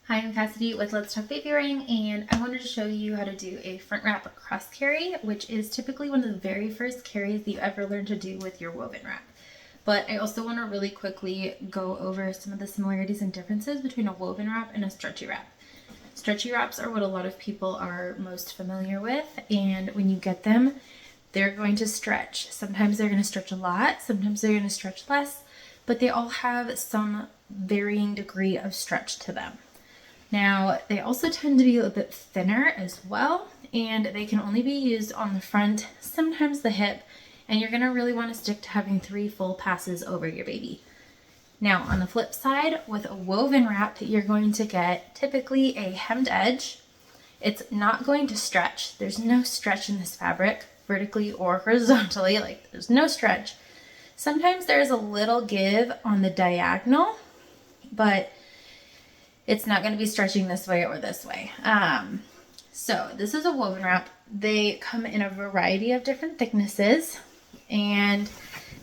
Hi, I'm Cassidy with Let's Talk Babywearing, and I wanted to show you how to do a front wrap cross carry, which is typically one of the very first carries that you ever learn to do with your woven wrap. But I also want to really quickly go over some of the similarities and differences between a woven wrap and a stretchy wrap. Stretchy wraps are what a lot of people are most familiar with, and when you get them, they're going to stretch. Sometimes they're going to stretch a lot, sometimes they're going to stretch less, but they all have some varying degree of stretch to them. Now, they also tend to be a bit thinner as well, and they can only be used on the front, sometimes the hip, and you're going to really want to stick to having 3 full passes over your baby. Now, on the flip side, with a woven wrap, you're going to get typically a hemmed edge. It's not going to stretch. There's no stretch in this fabric, vertically or horizontally, like there's no stretch. Sometimes there's a little give on the diagonal, but it's not going to be stretching this way or this way. So this is a woven wrap. They come in a variety of different thicknesses, and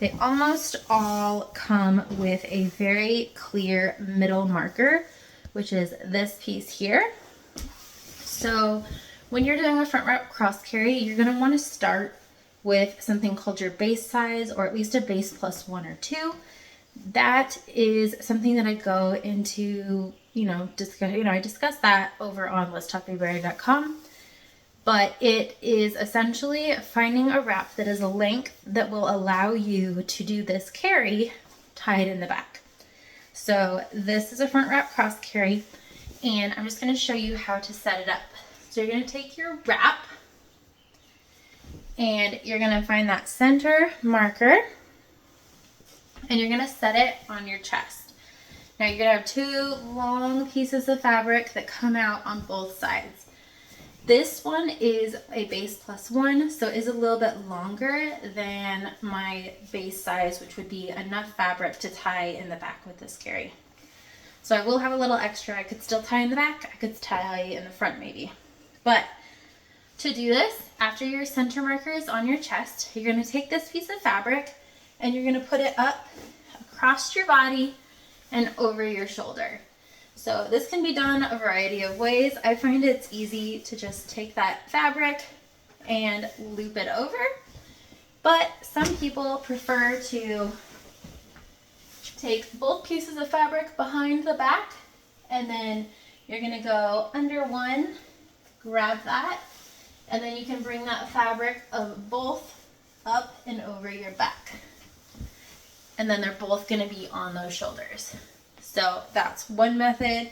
they almost all come with a very clear middle marker, which is this piece here. So when you're doing a front wrap cross carry, you're going to want to start with something called your base size, or at least a base plus 1 or 2. That is something that I go into, I discuss that over on letstalkbabywearing.com. But it is essentially finding a wrap that is a length that will allow you to do this carry tied in the back. So this is a front wrap cross carry, and I'm just going to show you how to set it up. So you're going to take your wrap, and you're going to find that center marker, and you're going to set it on your chest. Now you're going to have 2 long pieces of fabric that come out on both sides. This one is a base plus 1, so it is a little bit longer than my base size, which would be enough fabric to tie in the back with this carry. So I will have a little extra. I could still tie in the back, I could tie in the front maybe. But to do this, after your center marker is on your chest, you're going to take this piece of fabric and you're going to put it up across your body and over your shoulder. So this can be done a variety of ways. I find it's easy to just take that fabric and loop it over, but some people prefer to take both pieces of fabric behind the back, and then you're going to go under one, grab that, and then you can bring that fabric of both up and over your back. And then they're both going to be on those shoulders. So that's one method.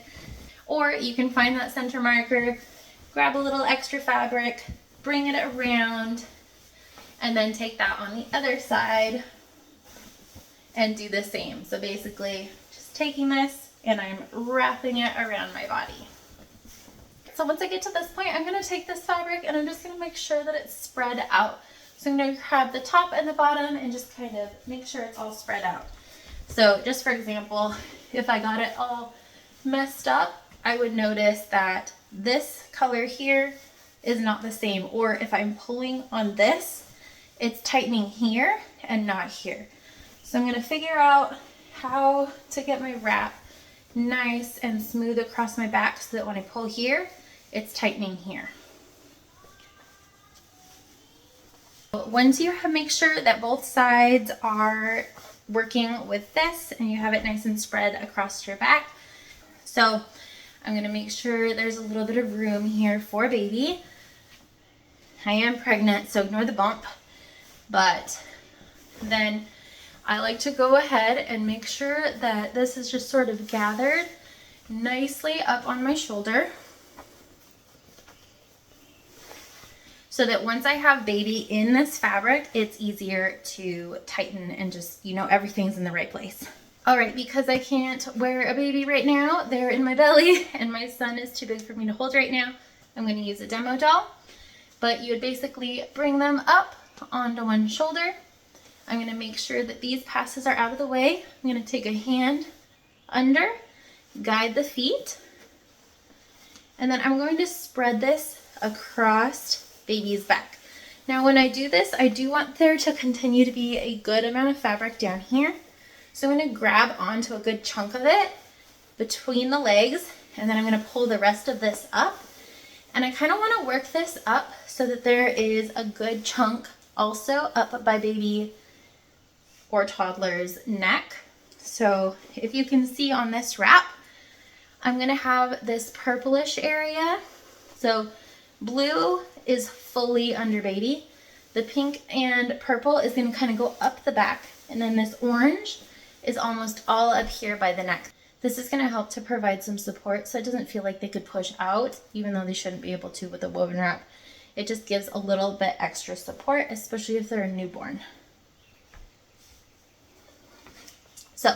Or you can find that center marker, grab a little extra fabric, bring it around, and then take that on the other side and do the same. So basically just taking this and I'm wrapping it around my body. So once I get to this point, I'm going to take this fabric and I'm just going to make sure that it's spread out. So I'm going to grab the top and the bottom and just kind of make sure it's all spread out. So just for example, if I got it all messed up, I would notice that this color here is not the same. Or if I'm pulling on this, it's tightening here and not here. So I'm going to figure out how to get my wrap nice and smooth across my back so that when I pull here, it's tightening here. Once you make sure that both sides are working with this and you have it nice and spread across your back. So I'm going to make sure there's a little bit of room here for baby. I am pregnant, so ignore the bump. But then I like to go ahead and make sure that this is just sort of gathered nicely up on my shoulder, so that once I have baby in this fabric, it's easier to tighten and just, everything's in the right place. All right, because I can't wear a baby right now, they're in my belly, and my son is too big for me to hold right now, I'm going to use a demo doll. But you would basically bring them up onto one shoulder. I'm going to make sure that these passes are out of the way. I'm going to take a hand under, guide the feet, and then I'm going to spread this across baby's back. Now when I do this, I do want there to continue to be a good amount of fabric down here. So I'm going to grab onto a good chunk of it between the legs and then I'm going to pull the rest of this up. And I kind of want to work this up so that there is a good chunk also up by baby or toddler's neck. So if you can see on this wrap, I'm going to have this purplish area. So blue is fully under baby. The pink and purple is going to kind of go up the back. And then this orange is almost all up here by the neck. This is going to help to provide some support so it doesn't feel like they could push out, even though they shouldn't be able to with a woven wrap. It just gives a little bit extra support, especially if they're a newborn. So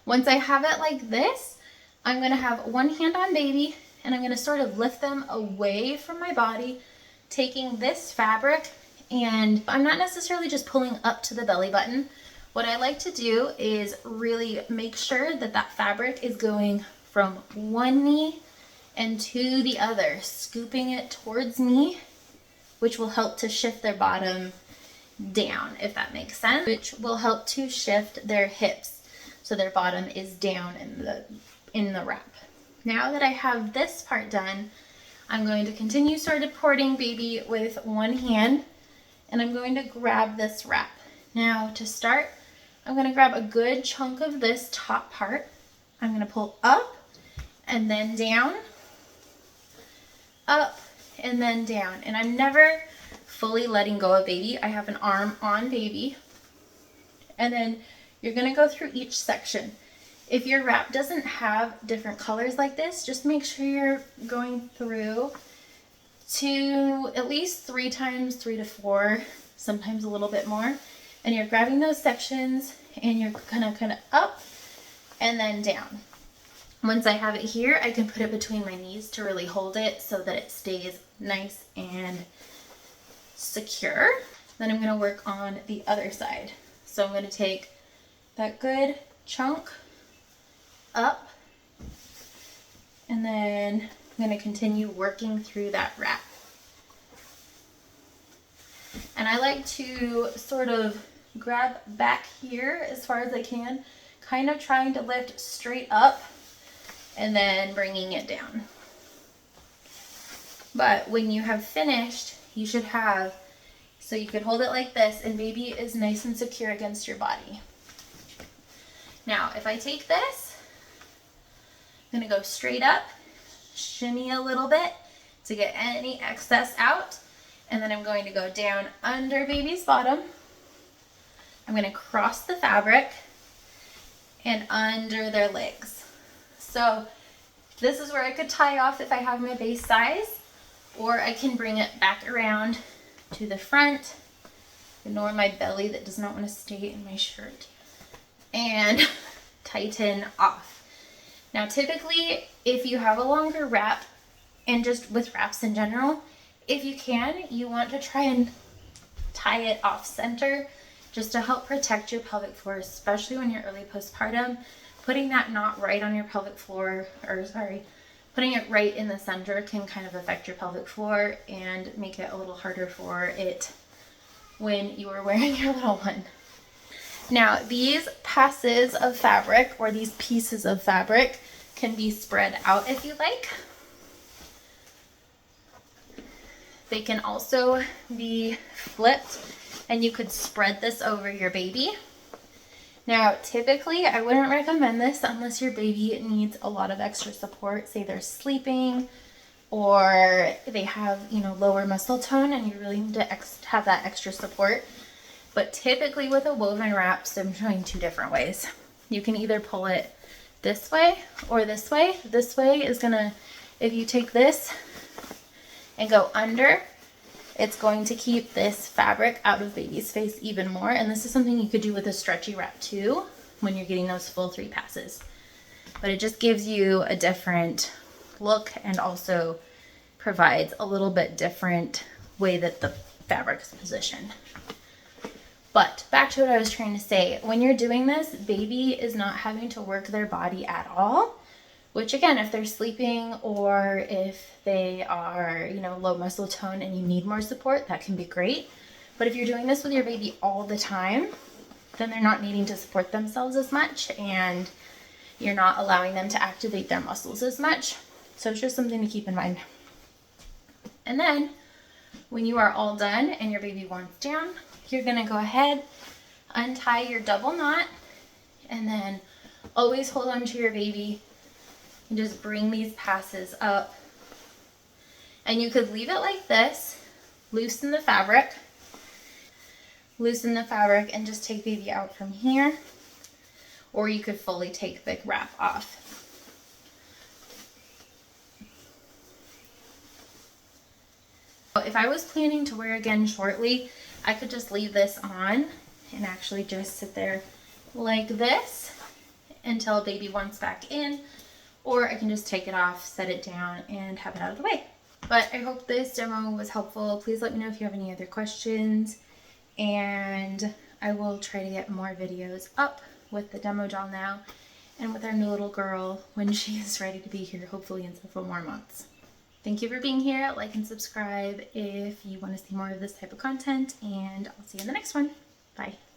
once I have it like this, I'm going to have one hand on baby, and I'm going to sort of lift them away from my body, taking this fabric, and I'm not necessarily just pulling up to the belly button. What I like to do is really make sure that that fabric is going from one knee and to the other, scooping it towards me, which will help to shift their bottom down, if that makes sense, which will help to shift their hips so their bottom is down in the wrap. Now that I have this part done, I'm going to continue supporting baby with one hand, and I'm going to grab this wrap. Now to start, I'm going to grab a good chunk of this top part. I'm going to pull up and then down, up and then down. And I'm never fully letting go of baby. I have an arm on baby. And then you're going to go through each section. If your wrap doesn't have different colors like this, just make sure you're going through to at least 3 times, 3 to 4, sometimes a little bit more. And you're grabbing those sections and you're gonna kind of up and then down. Once I have it here, I can put it between my knees to really hold it so that it stays nice and secure. Then I'm gonna work on the other side. So I'm gonna take that good chunk up, and then I'm gonna continue working through that wrap. And I like to sort of grab back here as far as I can, kind of trying to lift straight up and then bringing it down. But when you have finished, you should have, so you could hold it like this and baby is nice and secure against your body. Now, if I take this, I'm gonna go straight up, shimmy a little bit to get any excess out, and then I'm going to go down under baby's bottom. I'm going to cross the fabric and under their legs. So this is where I could tie off if I have my base size, or I can bring it back around to the front, ignore my belly that does not want to stay in my shirt, and tighten off. Now typically if you have a longer wrap, and just with wraps in general, if you can, you want to try and tie it off center just to help protect your pelvic floor, especially when you're early postpartum. Putting that knot right on your pelvic floor, putting it right in the center can kind of affect your pelvic floor and make it a little harder for it when you are wearing your little one. Now, these passes of fabric, or these pieces of fabric, can be spread out if you like. They can also be flipped, and you could spread this over your baby. Now, typically, I wouldn't recommend this unless your baby needs a lot of extra support. Say they're sleeping, or they have, lower muscle tone, and you really need to have that extra support. But typically with a woven wrap, so I'm showing 2 different ways. You can either pull it this way or this way. This way is gonna, if you take this and go under, it's going to keep this fabric out of baby's face even more. And this is something you could do with a stretchy wrap too, when you're getting those full 3 passes. But it just gives you a different look and also provides a little bit different way that the fabric is positioned. But back to what I was trying to say, when you're doing this, baby is not having to work their body at all, which again, if they're sleeping or if they are, low muscle tone and you need more support, that can be great. But if you're doing this with your baby all the time, then they're not needing to support themselves as much and you're not allowing them to activate their muscles as much. So it's just something to keep in mind. And then when you are all done and your baby warms down, you're gonna go ahead, untie your double knot, and then always hold on to your baby and just bring these passes up. And you could leave it like this, loosen the fabric, and just take baby out from here. Or you could fully take the wrap off. If I was planning to wear again shortly, I could just leave this on and actually just sit there like this until baby warms back in, or I can just take it off, set it down, and have it out of the way. But I hope this demo was helpful. Please let me know if you have any other questions, and I will try to get more videos up with the demo doll now and with our new little girl when she is ready to be here, hopefully in several more months. Thank you for being here. Like and subscribe if you want to see more of this type of content, and I'll see you in the next one. Bye.